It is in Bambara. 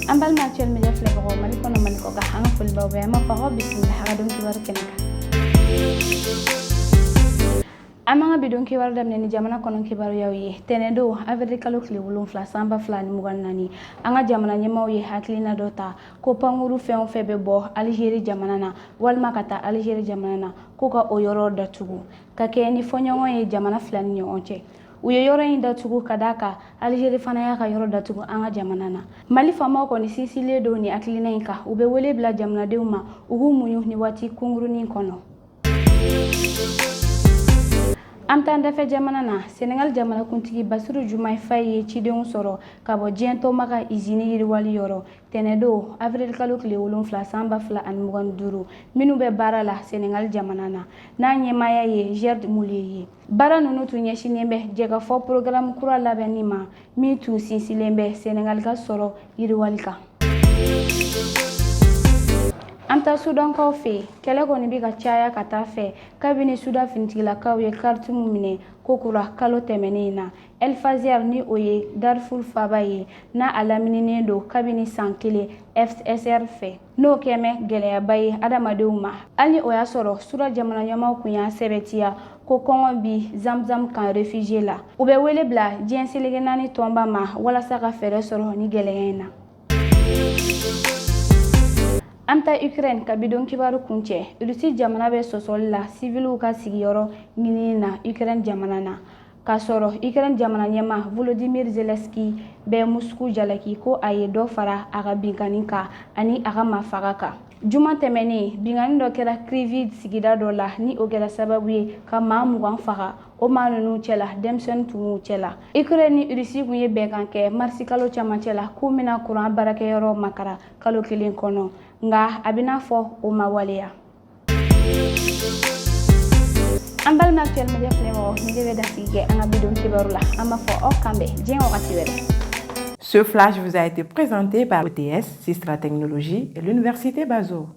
Ambal actuel media flavor mali kono mali ko ga hanga ful bawbe ma fago bismillah ga don kibaru kenaka amanga bidon kibaru damne ni jamana kono kibaru yawi tenedo averikalo kli wulum fla samba fla ni muganani anga jamana nyemaw ye haklina dota ko panguru fen febe bo Algeria jamana na walma kata Algeria jamana na ko ka oyoro datugu ka ke ni fonyongo ye jamana fla ni onche uyo yoro inda tugu kadaka Algeria fana ya ka yoro datugu anga jamana na mali fama ko ni sisile do ni aklina inka ube wele bla jamana deuma ugu munyu ni wati kunguru ni kono amtanda fe jamana na Senegal jamana kuntigi Bassirou Diomaye Faye cidenw soro kabo jento maka izini yiriwali yoro tenedo avril kalo kile wolonfla samba fla an mugan duru minu be bara la Senegal jamana na nyemaya ye Gerd Mouleye bara nunu tu nyeshinembe jega fo programme kura labenima mi tu sinsilembe Senegal ka soro yiriwali ka Amta Sudan ko fe kele ko ni bi ka caya ka ta fe kabini Sudan fintigila kaw ye carte mumine kokura kalo temenina El Fazer ni oye Darfur fabaye na alaminine do kabini sankele FSR fe no keme gele baye adamadeuma ani oya soro sura jamana nyama kunya sebetia ko kongo bi zamzam kan réfugié la ube wele bla jenselege nani tomba ma wala saka fere soro ni geleyena Amta Ukraine ka bidon kibaru kunche Russie jamana be sosol la civilu ka sigiyoro ngini na Ukraine jamana na ka soro Ukraine jamana nyema Volodymyr Zelensky be Moscow jalaki ko aye do fara aga binkaninka ani aga mafagaka juma temeni bingani do kera krivid sigida do la ni o kera sababu ye ka mamugan faga o manunu cela demsen tumu cela Ukraine ni Russie kunye be kanke marsi kalo chama cela kumina kuran barake yoro makara kalo kilin kono nga abina fo o mawaliya ambal ma actuel media flemo ni debe da sige anga bidon kibarula ama fo o kambe jeng wakati wele. Ce flash vous a été présenté par ETS, Sistra Technologies et l'Université Bazo.